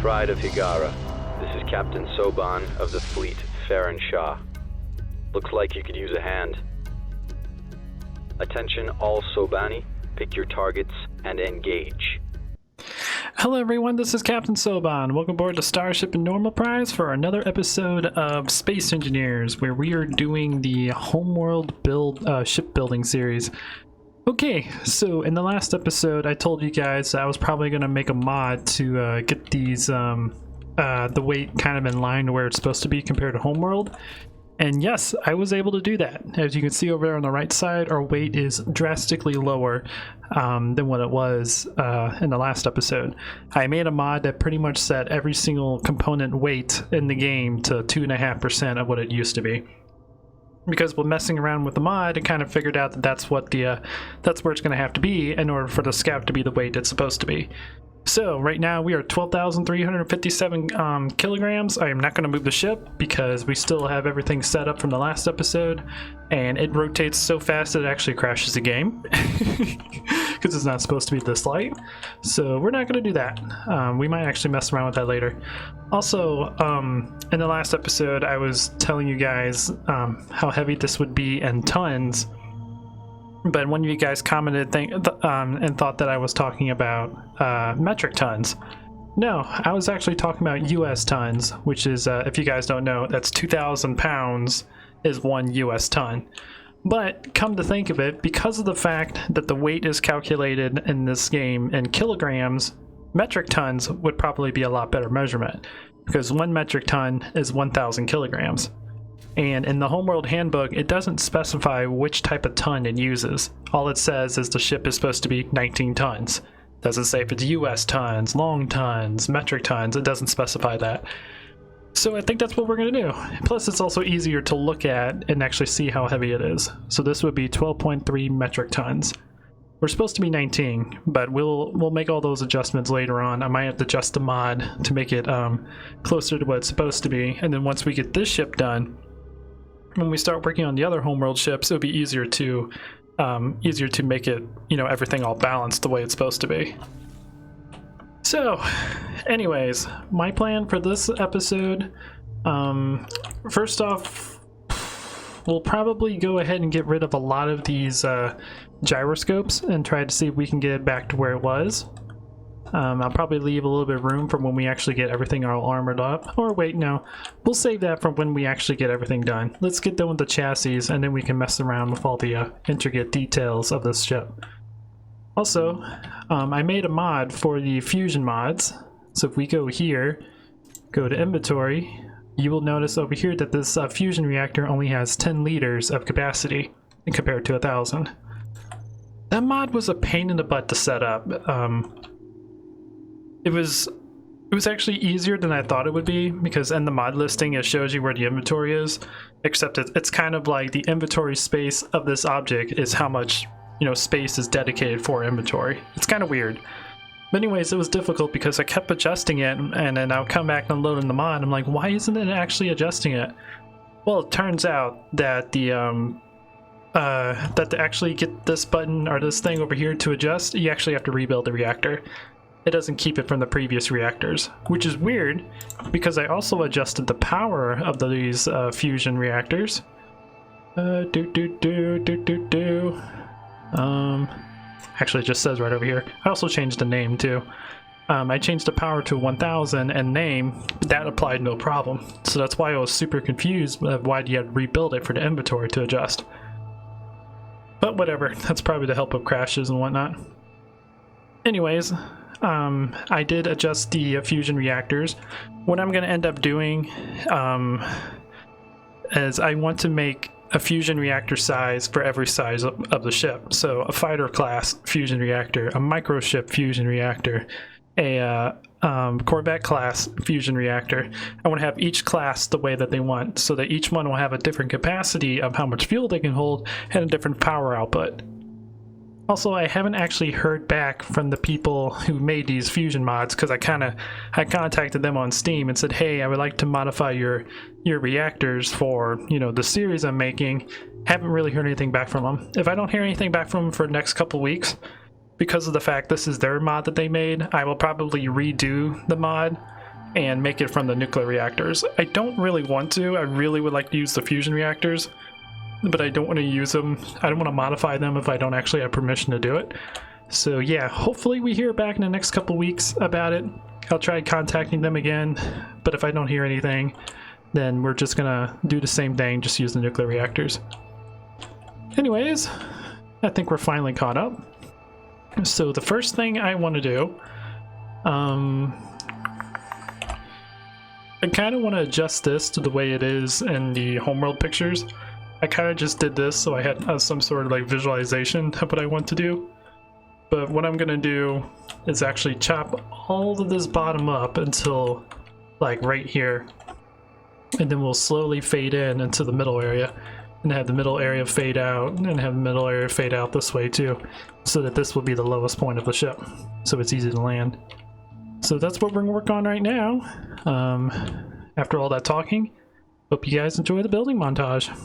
Pride of Higara. This is Captain Soban of the fleet, Farron Shah. Looks like you could use a hand. Attention all Sobani, pick your targets and engage. Hello everyone, this is Captain Soban. Welcome aboard the Starship and Normal Prize for another episode of Space Engineers, where we are doing the Homeworld shipbuilding series. Okay, so in the last episode I told you guys I was probably going to make a mod to get these the weight kind of in line to where it's supposed to be compared to Homeworld. And yes, I was able to do that. As you can see over there on the right side, our weight is drastically lower than what it was in the last episode. I made a mod that pretty much set every single component weight in the game to 2.5% of what it used to be. Because when messing around with the mod, it kind of figured out that that's where it's going to have to be in order for the Scout to be the weight it's supposed to be. So right now we are 12,357 kilograms. I am not going to move the ship because we still have everything set up from the last episode, and it rotates so fast that it actually crashes the game because it's not supposed to be this light. So we're not going to do that. We might actually mess around with that later. Also, in the last episode I was telling you guys how heavy this would be in tons. But one of you guys commented and thought that I was talking about metric tons. No, I was actually talking about US tons, which is, if you guys don't know, that's 2,000 pounds is 1 US ton. But come to think of it, because of the fact that the weight is calculated in this game in kilograms, metric tons would probably be a lot better measurement, because 1 metric ton is 1,000 kilograms. And in the Homeworld handbook, it doesn't specify which type of ton it uses. All it says is the ship is supposed to be 19 tons. It doesn't say if it's US tons, long tons, metric tons. It doesn't specify that. So I think that's what we're going to do. Plus, it's also easier to look at and actually see how heavy it is. So this would be 12.3 metric tons. We're supposed to be 19, but we'll make all those adjustments later on. I might have to adjust the mod to make it closer to what it's supposed to be. And then once we get this ship done, when we start working on the other Homeworld ships, it'll be easier to make it, everything all balanced the way it's supposed to be. So, anyways, my plan for this episode, first off, we'll probably go ahead and get rid of a lot of these gyroscopes and try to see if we can get it back to where it was. I'll probably leave a little bit of room for when we actually get everything all armored up. Or wait, no. We'll save that for when we actually get everything done. Let's get done with the chassis, and then we can mess around with all the intricate details of this ship. Also, I made a mod for the fusion mods. So if we go here, go to inventory, you will notice over here that this fusion reactor only has 10 liters of capacity compared to 1,000. That mod was a pain in the butt to set up. It was actually easier than I thought it would be, because in the mod listing it shows you where the inventory is, except it's kind of like the inventory space of this object is how much space is dedicated for inventory. It's kind of weird. But anyways, it was difficult because I kept adjusting it, and then I'll come back and load in the mod. I'm like, why isn't it actually adjusting it? Well, it turns out that to actually get this button or this thing over here to adjust, you actually have to rebuild the reactor. It doesn't keep it from the previous reactors, which is weird because I also adjusted the power of these fusion reactors. Actually, it just says right over here. I also changed the name too. I changed the power to 1000 and name, but that applied no problem. So that's why I was super confused of why you had to rebuild it for the inventory to adjust. But whatever, that's probably to help with crashes and whatnot. Anyways, I did adjust the fusion reactors. What I'm going to end up doing is I want to make a fusion reactor size for every size of the ship. So a fighter class fusion reactor, a microship fusion reactor, a Corvette class fusion reactor. I want to have each class the way that they want, so that each one will have a different capacity of how much fuel they can hold and a different power output. Also, I haven't actually heard back from the people who made these fusion mods, because I contacted them on Steam and said, hey, I would like to modify your reactors for, the series I'm making. Haven't really heard anything back from them. If I don't hear anything back from them for the next couple weeks, because of the fact this is their mod that they made, I will probably redo the mod and make it from the nuclear reactors. I don't really want to. I really would like to use the fusion reactors, but I don't want to use them. I don't want to modify them if I don't actually have permission to do it. So yeah, hopefully we hear back in the next couple weeks about it. I'll try contacting them again, but if I don't hear anything, then we're just gonna do the same thing, just use the nuclear reactors. Anyways, I think we're finally caught up. So the first thing I want to do, I kind of want to adjust this to the way it is in the Homeworld pictures. I kind of just did this so I had some sort of like visualization of what I want to do. But what I'm gonna do is actually chop all of this bottom up until like right here, and then we'll slowly fade in into the middle area and have the middle area fade out and have the middle area fade out this way too, so that this will be the lowest point of the ship so it's easy to land. So that's what we're gonna work on right now. After all that talking, hope you guys enjoy the building montage.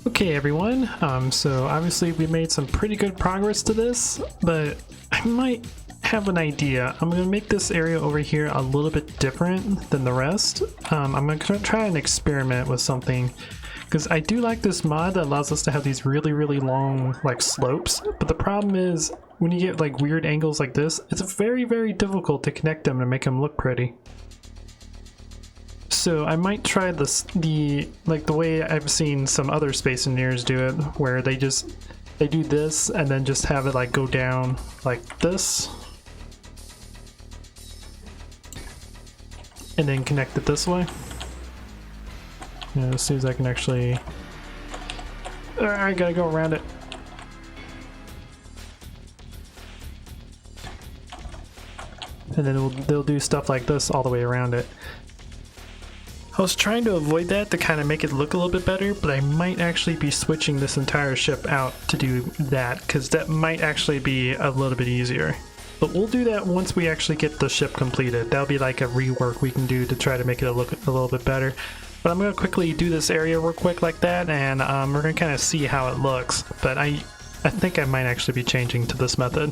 Okay everyone, so obviously we made some pretty good progress to this, but I might have an idea. I'm going to make this area over here a little bit different than the rest. I'm going to try an experiment with something, because I do like this mod that allows us to have these really long like slopes, but the problem is when you get like weird angles like this, it's very difficult to connect them and make them look pretty. So I might try this, the way I've seen some other Space Engineers do it, where they do this and then just have it like go down like this, and then connect it this way. Yeah, let's see if I can actually. I gotta go around it. And then they'll do stuff like this all the way around it. I was trying to avoid that to kind of make it look a little bit better, but I might actually be switching this entire ship out to do that, because that might actually be a little bit easier. But we'll do that once we actually get the ship completed. That'll be like a rework we can do to try to make it look a little bit better. But I'm going to quickly do this area real quick like that, and we're going to kind of see how it looks. But I think I might actually be changing to this method.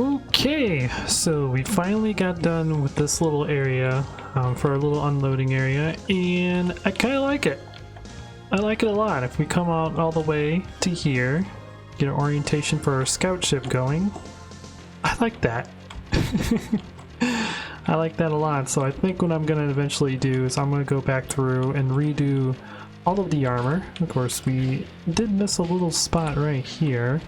Okay, so we finally got done with this little area for our little unloading area, and I kind of like it. I like it a lot. If we come out all the way to here, get an orientation for our scout ship going, I like that. I like that a lot. So I think what I'm going to eventually do is I'm going to go back through and redo all of the armor. Of course, we did miss a little spot right here.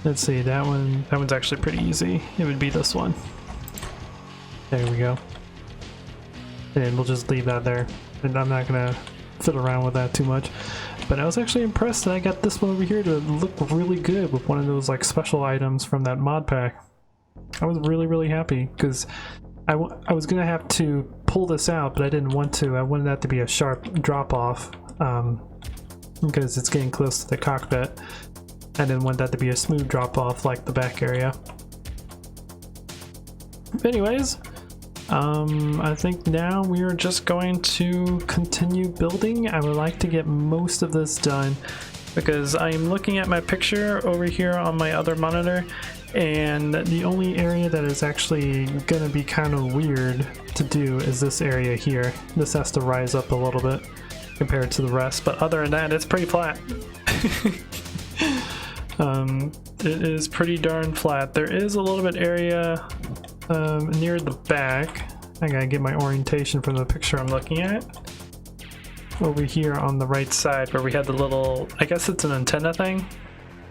Let's see, that one's actually pretty easy. It would be this one. There we go. And we'll just leave that there. And I'm not gonna fiddle around with that too much. But I was actually impressed that I got this one over here to look really good with one of those like special items from that mod pack. I was really happy because I was gonna have to pull this out, but I didn't want to. I wanted that to be a sharp drop off because it's getting close to the cockpit. I didn't want that to be a smooth drop off like the back area. Anyways, I think now we are just going to continue building. I would like to get most of this done because I'm looking at my picture over here on my other monitor, and the only area that is actually gonna be kind of weird to do is this area here. This has to rise up a little bit compared to the rest, but other than that, it's pretty flat. It is pretty darn flat. There is a little bit area near the back. I gotta get my orientation from the picture I'm looking at. Over here on the right side where we had the little, I guess it's an antenna thing,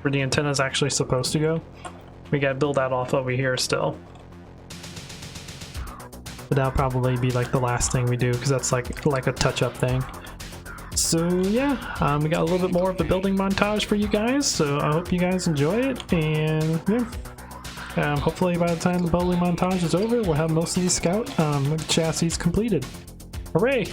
where the antenna is actually supposed to go. We gotta build that off over here still. But that'll probably be like the last thing we do because that's like a touch-up thing. So yeah, we got a little bit more of the building montage for you guys, so I hope you guys enjoy it, and yeah, hopefully by the time the building montage is over, we'll have most of these scout chassis completed. Hooray!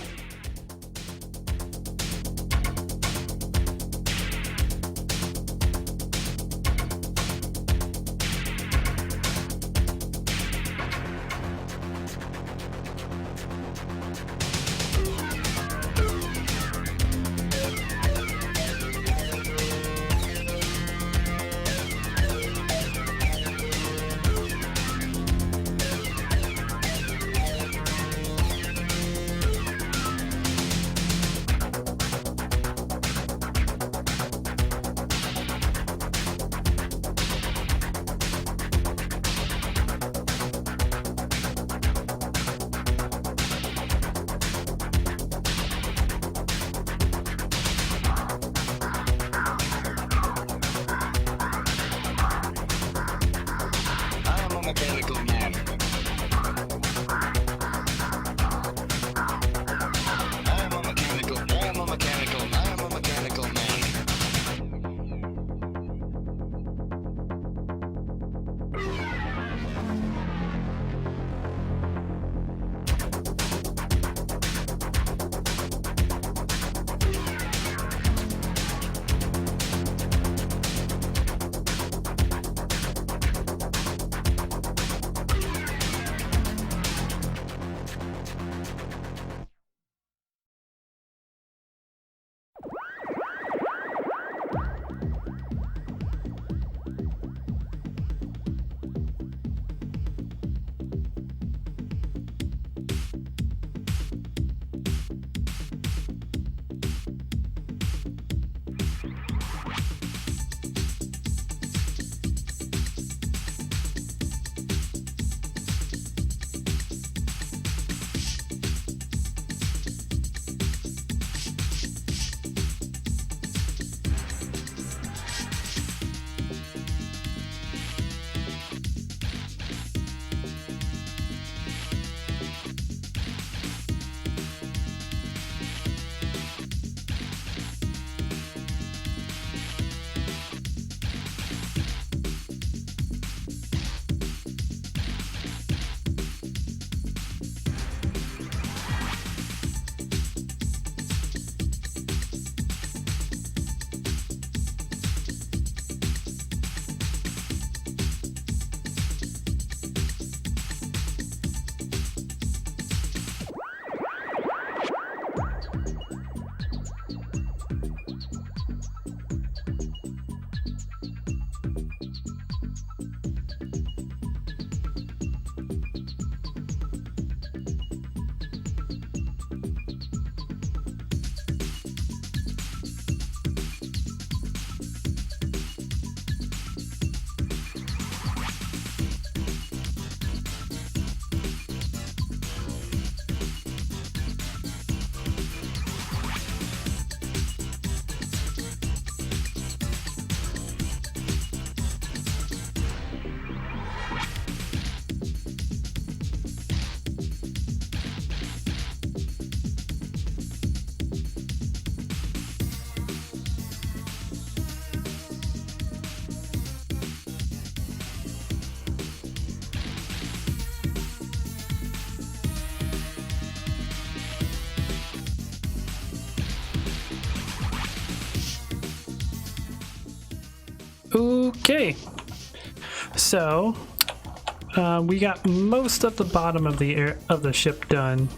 Okay, so we got most of the bottom of the ship done.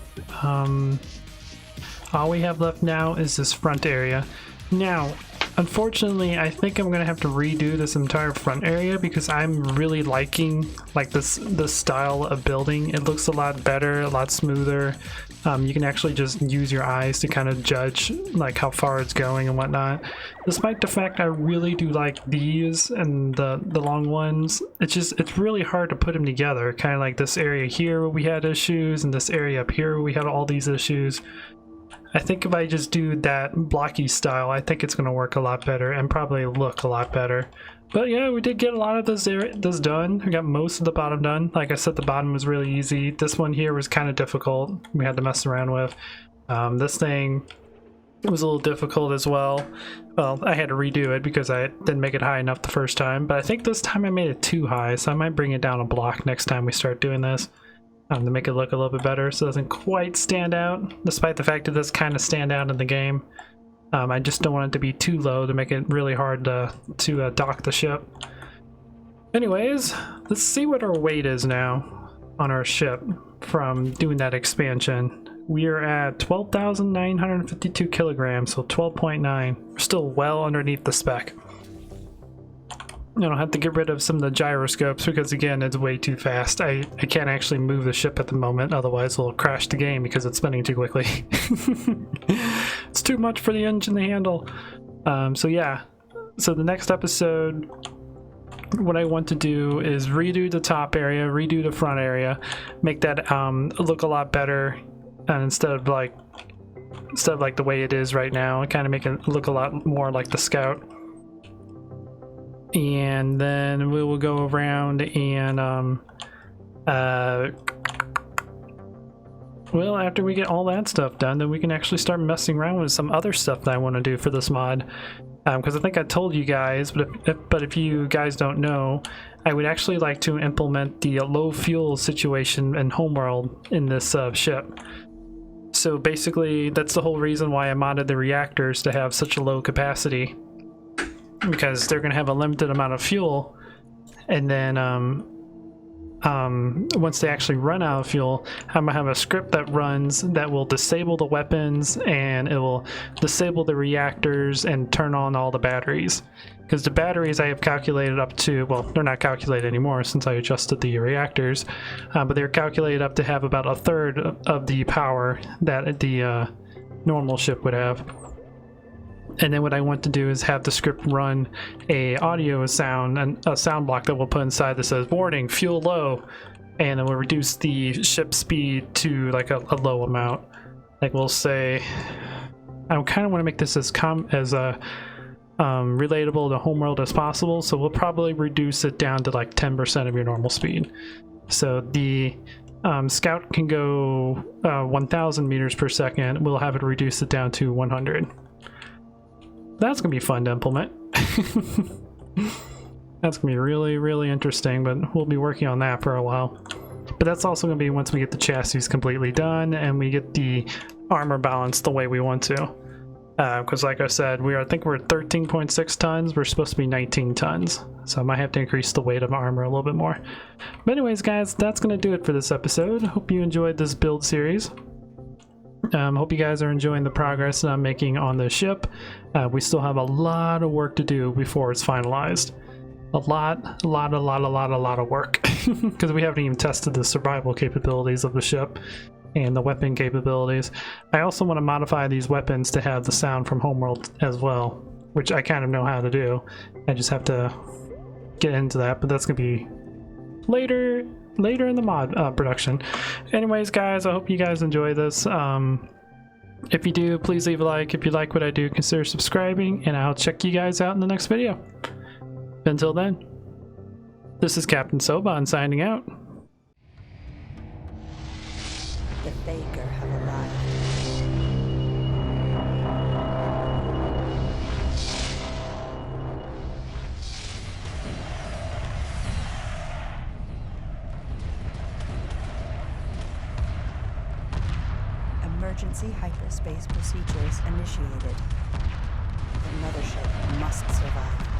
All we have left now is this front area. Now, unfortunately, I think I'm gonna have to redo this entire front area because I'm really liking like this style of building. It looks a lot better, a lot smoother. You can actually just use your eyes to kind of judge like how far it's going and whatnot. Despite the fact I really do like these and the long ones, it's really hard to put them together. Kind of like this area here where we had issues, and this area up here where we had all these issues. I think if I just do that blocky style, I think it's going to work a lot better and probably look a lot better. But yeah, we did get a lot of this done. We got most of the bottom done. Like I said, the bottom was really easy. This one here was kind of difficult. We had to mess around with. This thing was a little difficult as well. Well, I had to redo it because I didn't make it high enough the first time. But I think this time I made it too high, so I might bring it down a block next time we start doing this. To make it look a little bit better so it doesn't quite stand out, despite the fact it does kind of stand out in the game. I just don't want it to be too low to make it really hard to dock the ship. Anyways, let's see what our weight is now on our ship from doing that expansion. We are at 12,952 kilograms, so 12.9. We're still well underneath the spec. I don't have to get rid of some of the gyroscopes because again it's way too fast. I can't actually move the ship at the moment, otherwise it'll crash the game because it's spinning too quickly. It's too much for the engine to handle. So yeah, so the next episode what I want to do is redo the top area, redo the front area, make that look a lot better, and instead of like the way it is right now, kind of make it look a lot more like the Scout. And then we will go around and well, after we get all that stuff done, then we can actually start messing around with some other stuff that I want to do for this mod. Because I think I told you guys, but if you guys don't know, I would actually like to implement the low fuel situation in Homeworld in this ship. So basically, that's the whole reason why I modded the reactors to have such a low capacity. Because they're going to have a limited amount of fuel, and then once they actually run out of fuel, I'm going to have a script that runs that will disable the weapons, and it will disable the reactors and turn on all the batteries. Because the batteries I have calculated up to, well, they're not calculated anymore since I adjusted the reactors, but they're calculated up to have about a third of the power that the normal ship would have. And then what I want to do is have the script run a sound block that we'll put inside that says warning, fuel low, and it will reduce the ship speed to like a low amount. Like we'll say, I kind of want to make this as relatable to Homeworld as possible, so we'll probably reduce it down to like 10% of your normal speed. So the Scout can go 1,000 meters per second. We'll have it reduce it down to 100. That's gonna be fun to implement. That's gonna be really, really interesting, but we'll be working on that for a while. But that's also gonna be once we get the chassis completely done and we get the armor balanced the way we want to. Because like I said, I think we're at 13.6 tons. We're supposed to be 19 tons. So I might have to increase the weight of armor a little bit more. But anyways, guys, that's gonna do it for this episode. Hope you enjoyed this build series. Hope you guys are enjoying the progress that I'm making on the ship. We still have a lot of work to do before it's finalized. A lot of work. Because we haven't even tested the survival capabilities of the ship and the weapon capabilities. I also want to modify these weapons to have the sound from Homeworld as well, which I kind of know how to do. I just have to get into that, but that's going to be later in the mod production. Anyways, guys, I hope you guys enjoy this. If you do, please leave a like. If you like what I do, consider subscribing, and I'll check you guys out in the next video. Until then, this is Captain Soban signing out. The Faker have arrived. Emergency hyperspace procedures initiated. The mothership must survive.